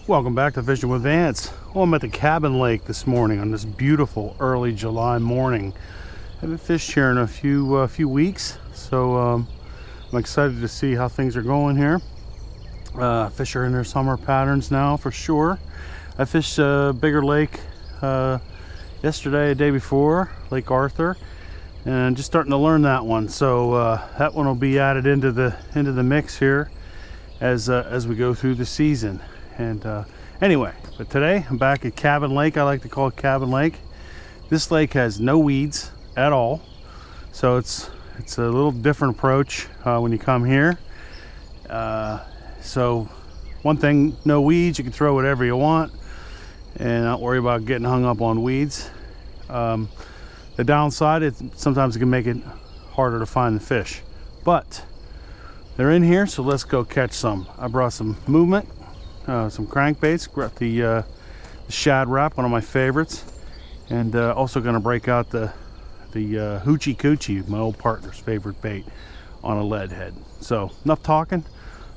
Welcome back to Fishing with Vance. Well, I'm at the cabin lake this morning on this beautiful early July morning. I haven't fished here in a few weeks, so I'm excited to see how things are going here. Fish are in their summer patterns now for sure. I fished a bigger lake yesterday, a day before, Lake Arthur, and just starting to learn that one. So that one will be added into the mix here as we go through the season. And anyway, but today I'm back at Cabin Lake. I like to call it Cabin Lake. This lake has no weeds at all, so it's a little different approach when you come here. So one thing, no weeds. You can throw whatever you want and not worry about getting hung up on weeds. The downside, sometimes it can make it harder to find the fish, but they're in here, so let's go catch some. I brought some movement. Some crankbaits, got the shad wrap, one of my favorites, and also going to break out the hoochie coochie, my old partner's favorite bait, on a lead head. So enough talking,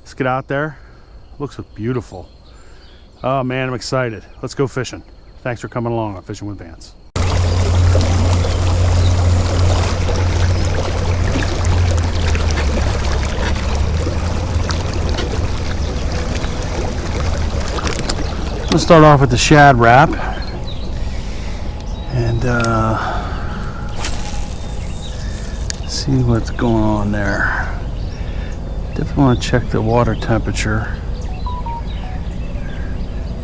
let's get out there. Looks beautiful. Oh man, I'm excited. Let's go fishing. Thanks for coming along on Fishing with Vance. Let's start off with the shad wrap, and see what's going on there. Definitely want to check the water temperature.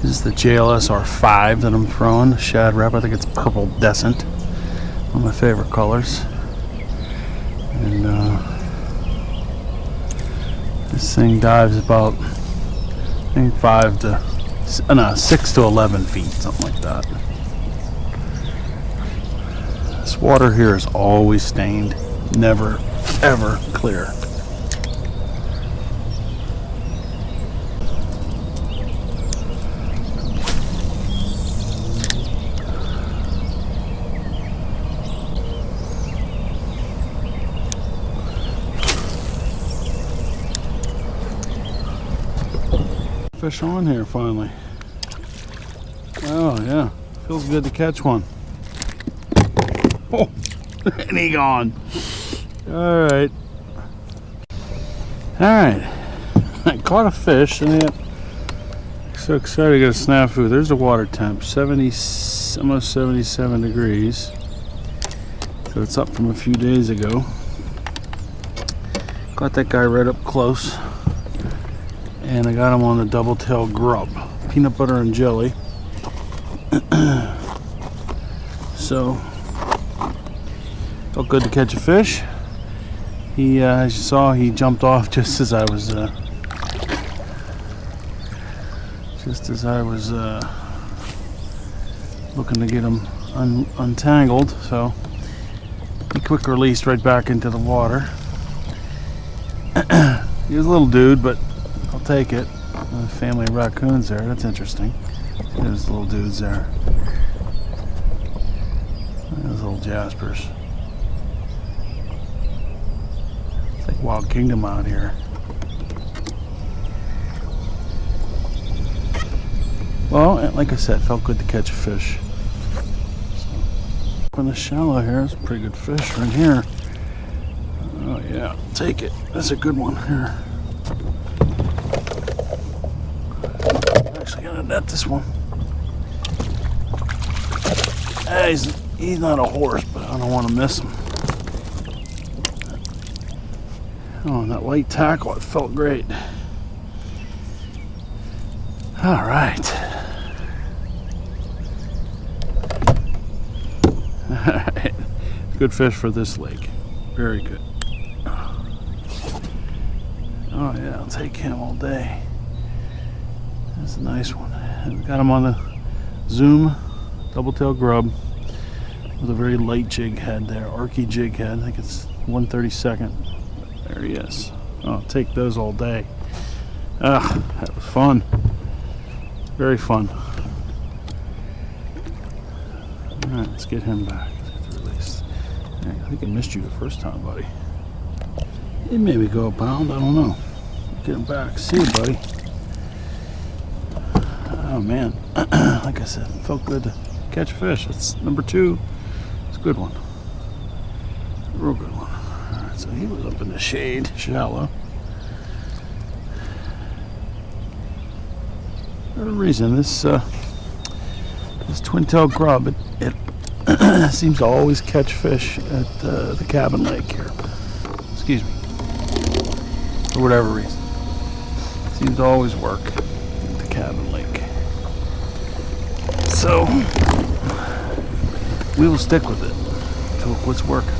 This is the JLS R5 that I'm throwing, the shad wrap. I think it's purple decent, one of my favorite colors. And this thing dives about, I think, 6 to 11 feet, something like that. This water here is always stained, never ever clear. Fish on here finally. Oh yeah, feels good to catch one. Oh, and he gone. All right. I caught a fish, and I'm so excited to get a snafu. There's the water temp, 70, almost 77 degrees. So it's up from a few days ago. Got that guy right up close. And I got him on the double-tailed grub, peanut butter and jelly. So felt good to catch a fish. He, as you saw, he jumped off just as I was looking to get him untangled. So he quick released right back into the water. He was a little dude, but I'll take it. A family of raccoons there. That's interesting. There's little dudes there. Those little jaspers. It's like Wild Kingdom out here. Well, like I said, felt good to catch a fish. So, in the shallow here, it's a pretty good fish right here. Oh yeah, take it. That's a good one here. Actually gonna net this one. He's not a horse, but I don't want to miss him. Oh, and that light tackle, it felt great. All right. All right. Good fish for this lake. Very good. Oh yeah, I'll take him all day. That's a nice one. And got him on the Zoom double-tailed grub with a very light jig head there, archy jig head. I think it's 1/32. There he is. Oh, I'll take those all day. Ah, that was fun. Very fun. All right, let's get him back. Release. Hey, I think I missed you the first time, buddy. It maybe go a pound. I don't know. Get him back. See you, buddy. Oh man, like I said, it felt good to catch fish. It's number 2. It's a good one. A real good one. Alright, so he was up in the shade, shallow. For a reason, this twin-tailed grub, it seems to always catch fish at the cabin lake here. Excuse me. For whatever reason. Seems to always work at the cabin lake. So, we will stick with it until it quits working.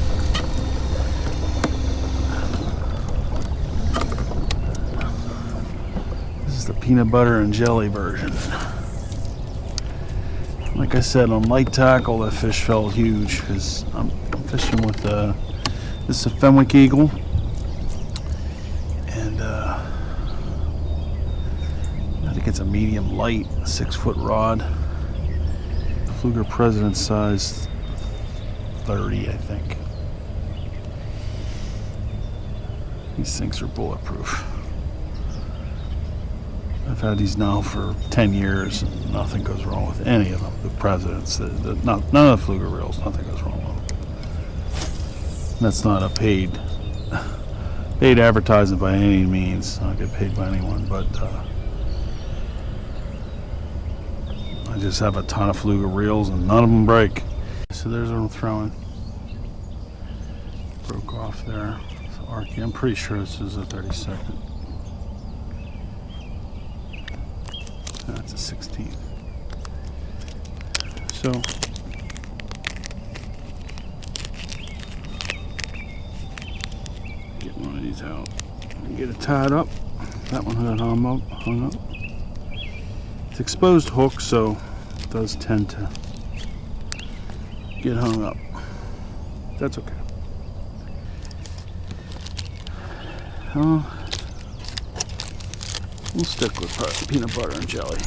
This is the peanut butter and jelly version. Like I said, on light tackle, that fish felt huge because I'm fishing with this is a Fenwick Eagle, and I think it's a medium light 6-foot rod. Fluger President size 30, I think. These things are bulletproof. I've had these now for 10 years and nothing goes wrong with any of them. The Presidents, none of the Fluger reels, nothing goes wrong with them. That's not a paid advertising by any means. I don't get paid by anyone, but I just have a ton of Fluger reels and none of them break. So there's what I'm throwing. Broke off there. So Archie, I'm pretty sure this is a 32nd. That's a 16th. So get one of these out and get it tied up. That one had hung up. It's exposed hook, so it does tend to get hung up. That's okay. We'll stick with peanut butter and jelly.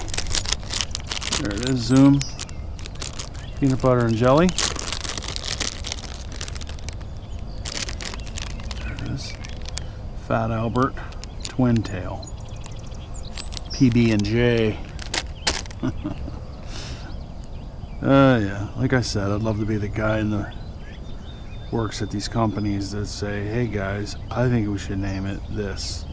There it is, zoom. Peanut butter and jelly. There it is. Fat Albert, twin tail. PB&J. Yeah, like I said, I'd love to be the guy in the works at these companies that say, hey guys, I think we should name it this.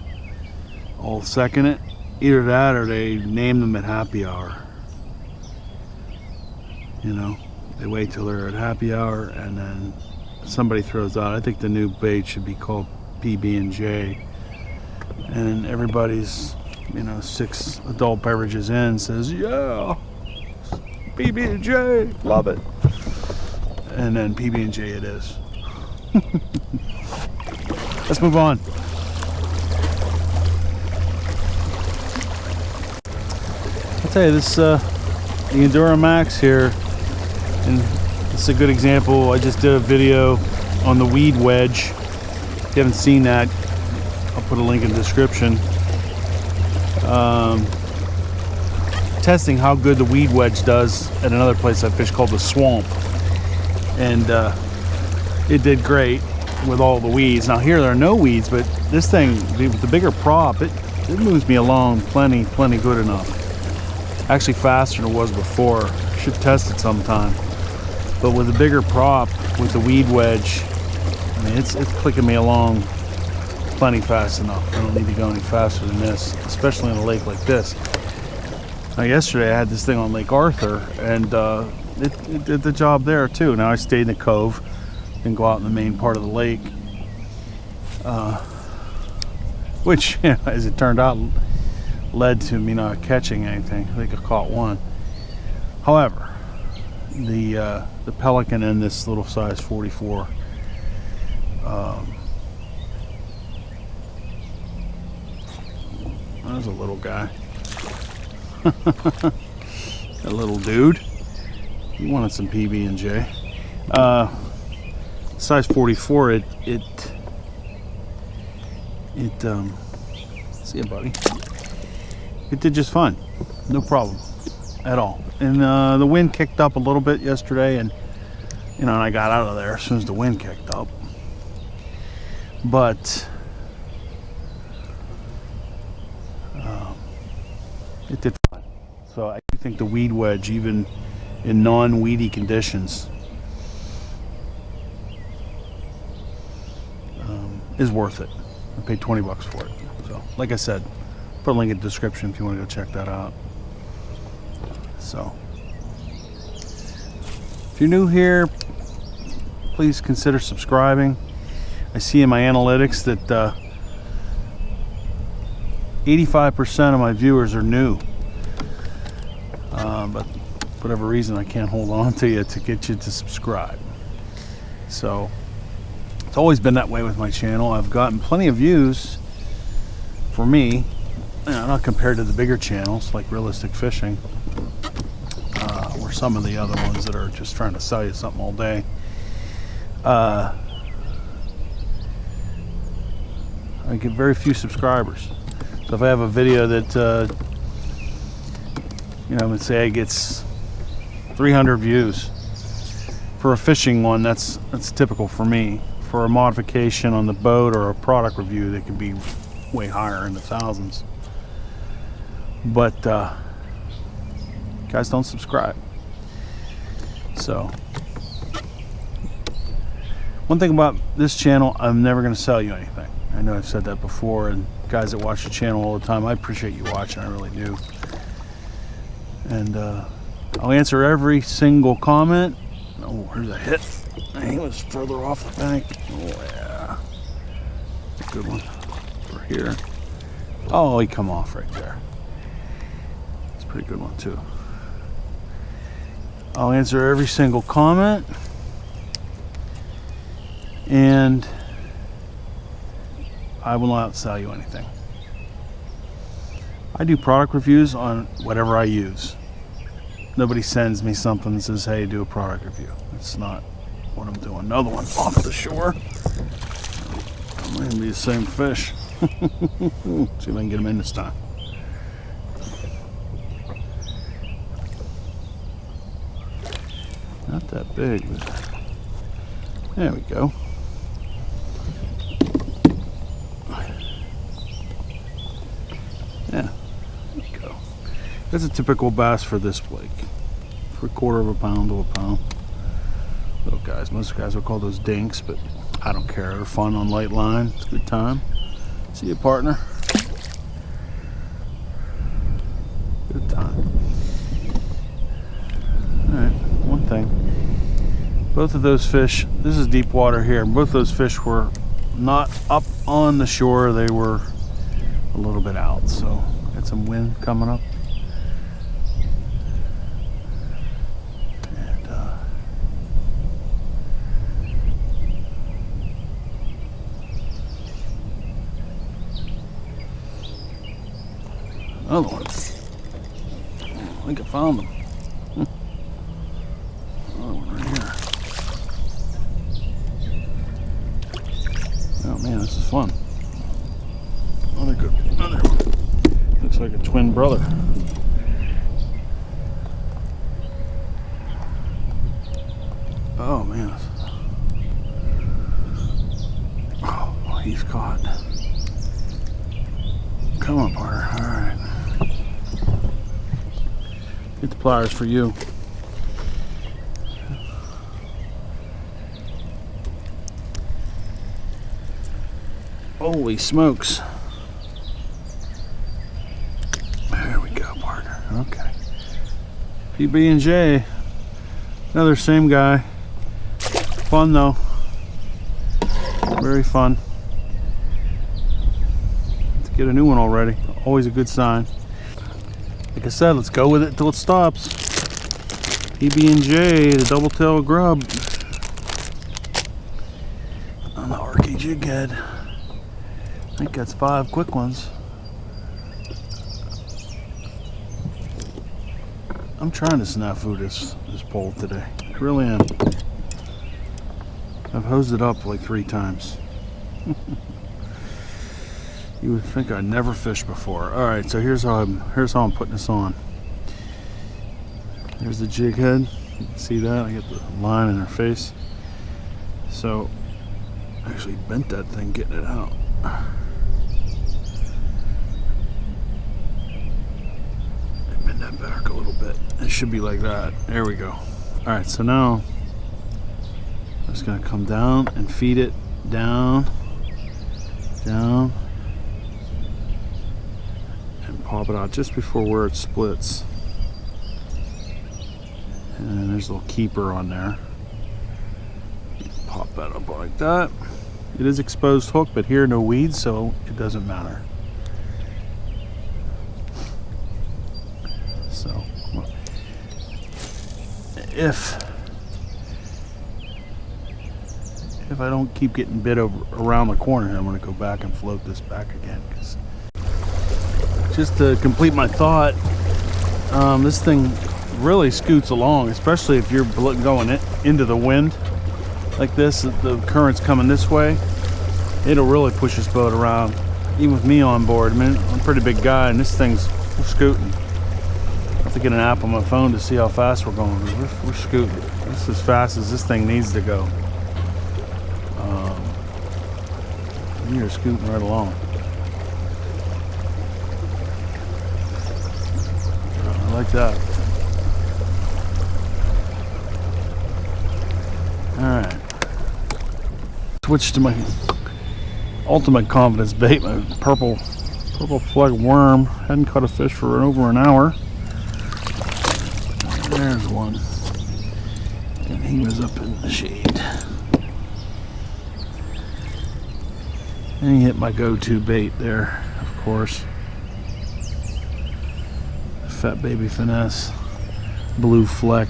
I'll second it. Either that or they name them at happy hour. You know, they wait till they're at happy hour and then somebody throws out, I think the new bait should be called PB&J. And everybody's, 6 adult beverages in says, yeah, PB&J, love it. And then PB&J it is. Let's move on. I'll tell you this, the Enduramax here, and it's a good example. I just did a video on the weed wedge. If you haven't seen that, I'll put a link in the description. Testing how good the weed wedge does at another place I fish called the Swamp, and it did great with all the weeds. Now here there are no weeds, but this thing with the bigger prop, it moves me along plenty good enough. Actually faster than it was before. Should test it sometime. But with the bigger prop, with the weed wedge, I mean it's clicking me along plenty fast enough. I don't need to go any faster than this, especially on a lake like this. Now yesterday I had this thing on Lake Arthur, and it did the job there too. Now I stayed in the cove, didn't go out in the main part of the lake, which, as it turned out, led to me not catching anything. I think I caught one. However, the Pelican in this little size 44, there's a little guy. A little dude. He wanted some PB&J. Size 44. It see ya, buddy. It did just fine. No problem at all. And the wind kicked up a little bit yesterday, and and I got out of there as soon as the wind kicked up. But it did fine. So think the weed wedge, even in non-weedy conditions, is worth it. I paid 20 bucks for it. So, like I said, put a link in the description if you want to go check that out. So, if you're new here, please consider subscribing. I see in my analytics that 85% of my viewers are new. But for whatever reason, I can't hold on to you to get you to subscribe. So, it's always been that way with my channel. I've gotten plenty of views for me, not compared to the bigger channels like Realistic Fishing, or some of the other ones that are just trying to sell you something all day. I get very few subscribers. So if I have a video that let's say it gets 300 views for a fishing one, that's typical for me. For a modification on the boat or a product review, they can be way higher, in the thousands. But guys don't subscribe. So, one thing about this channel, I'm never going to sell you anything. I know I've said that before, and guys that watch the channel all the time, I appreciate you watching, I really do. And I'll answer every single comment. Oh, there's a hit. He was further off the bank. Oh yeah, good one. Over here. Oh, he come off right there. It's a pretty good one too. I'll answer every single comment, and I will not sell you anything. I do product reviews on whatever I use. Nobody sends me something and says, hey, do a product review. It's not what I'm doing. Another one off the shore. It might be the same fish. See if I can get him in this time. Not that big, but there we go. Yeah, there we go. That's a typical bass for this lake. For a quarter of a pound to a pound. Little guys. Most guys will call those dinks, but I don't care. They're fun on light line. It's a good time. See you, partner. Good time. Alright, one thing. Both of those fish, this is deep water here, both those fish were not up on the shore. They were a little bit out. So, got some wind coming up. Another one. I think I found them. Another one right here. Oh man, this is fun. Another good one. Another one. Looks like a twin brother. Oh man. Oh, he's caught. Come on, partner. All right. Get the pliers for you. Holy smokes. There we go, partner. Okay. PB&J. Another same guy. Fun though. Very fun. Let's get a new one already. Always a good sign. Like I said, let's go with it until it stops. PB&J, the double tail grub. On the Arky jig head. I think that's 5 quick ones. I'm trying to snafu this pole today. I really am. I've hosed it up like 3 times. You would think I'd never fished before. All right, so here's how I'm putting this on. Here's the jig head. You can see that. I get the line in her face. So I actually bent that thing getting it out. I bend that back a little bit. should be like that. There we go. Alright, so now I'm just gonna come down and feed it down, down, and pop it out just before where it splits. And then there's a little keeper on there. Pop that up like that. It is exposed hook, but here no weeds, so it doesn't matter. So if I don't keep getting bit around the corner here, I'm going to go back and float this back again. Cause just to complete my thought, this thing really scoots along, especially if you're going into the wind like this. The current's coming this way, it'll really push this boat around, even with me on board. I mean, I'm a pretty big guy, and this thing's scooting. I have to get an app on my phone to see how fast we're going. We're scooting. This is as fast as this thing needs to go. You're scooting right along. I like that. Alright. Switch to my ultimate confidence bait, my purple Fleck worm. Hadn't caught a fish for over an hour. There's one. And he was up in the shade. And he hit my go-to bait there, of course. Fat baby Finesse, blue Fleck.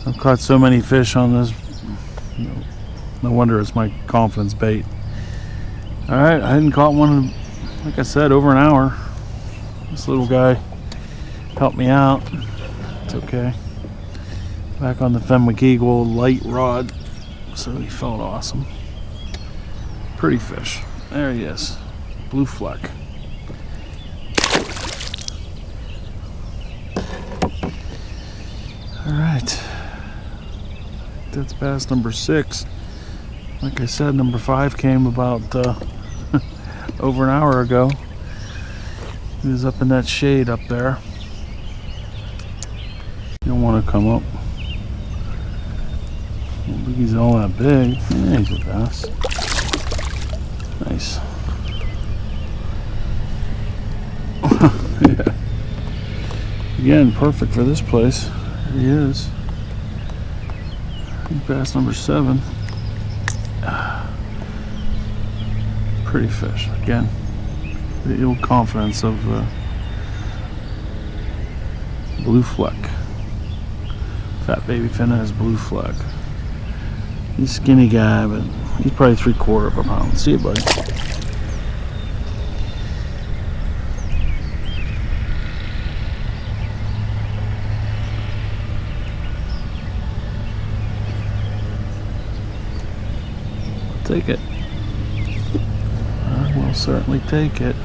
I've caught so many fish on this. No wonder it's my confidence bait. Alright, I hadn't caught one in, like I said, over an hour. This little guy helped me out. It's okay. Back on the Fenwick Eagle light rod. So he felt awesome. Pretty fish. There he is. Blue Fleck. Alright. That's bass number 6. Like I said, number 5 came about over an hour ago. He was up in that shade up there. You don't want to come up. I don't think he's all that big. Yeah, he's a bass. Nice. Yeah. Again, perfect for this place. There he is. Bass number 7. Pretty fish. Again, the ill confidence of blue Fleck. Fat baby Finesse blue Fleck. He's a skinny guy, but he's probably 3/4 of a pound. See you, buddy. I'll take it. I will certainly take it.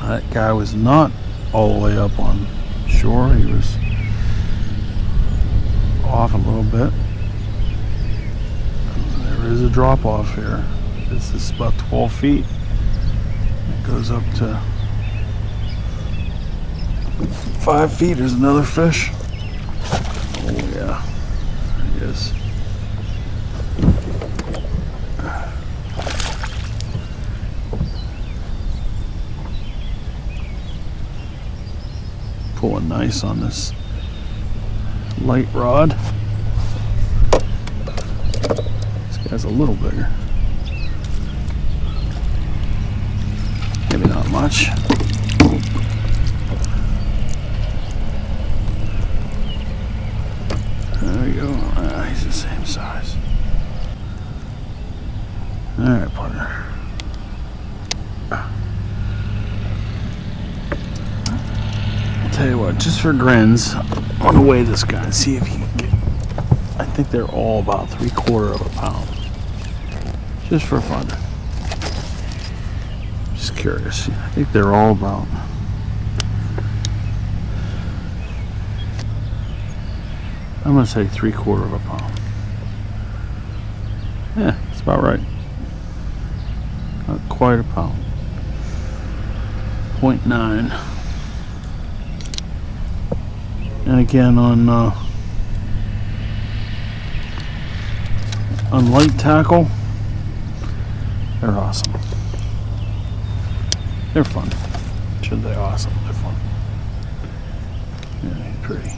That guy was not all the way up on shore. He was off a little bit. There is a drop off here. This is about 12 feet. It goes up to 5 feet. There's another fish. Oh yeah, there he is. Pulling nice on this light rod. This guy's a little bigger. Maybe not much. There we go. He's the same size. Alright, partner. Tell you what, just for grins, I'm gonna weigh this guy and see if he can get. I think they're all about 3/4 of a pound. Just for fun. Just curious. I think they're all about. I'm gonna say 3/4 of a pound. Yeah, it's about right. Not quite a pound. 0.9. And again on light tackle, they're awesome. They're fun. Should they awesome? They're fun. Yeah, he's pretty.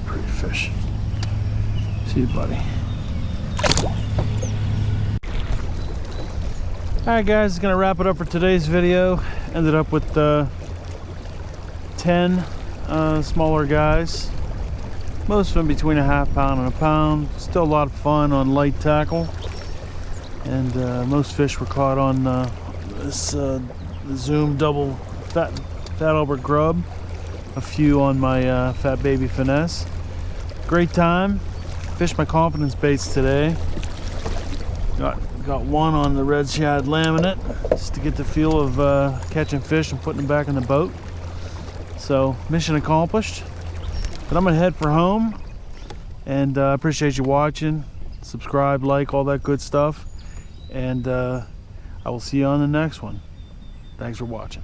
Pretty fish. See you, buddy. Alright guys, gonna wrap it up for today's video. Ended up with 10 smaller guys. Most of them between a half pound and a pound. Still a lot of fun on light tackle. And most fish were caught on this Zoom double fat over grub. A few on my fat baby Finesse. Great time. Fished my confidence baits today. Got one on the red shad laminate just to get the feel of catching fish and putting them back in the boat. So mission accomplished. But I'm gonna head for home, and I appreciate you watching. Subscribe, like, all that good stuff, and I will see you on the next one. Thanks for watching.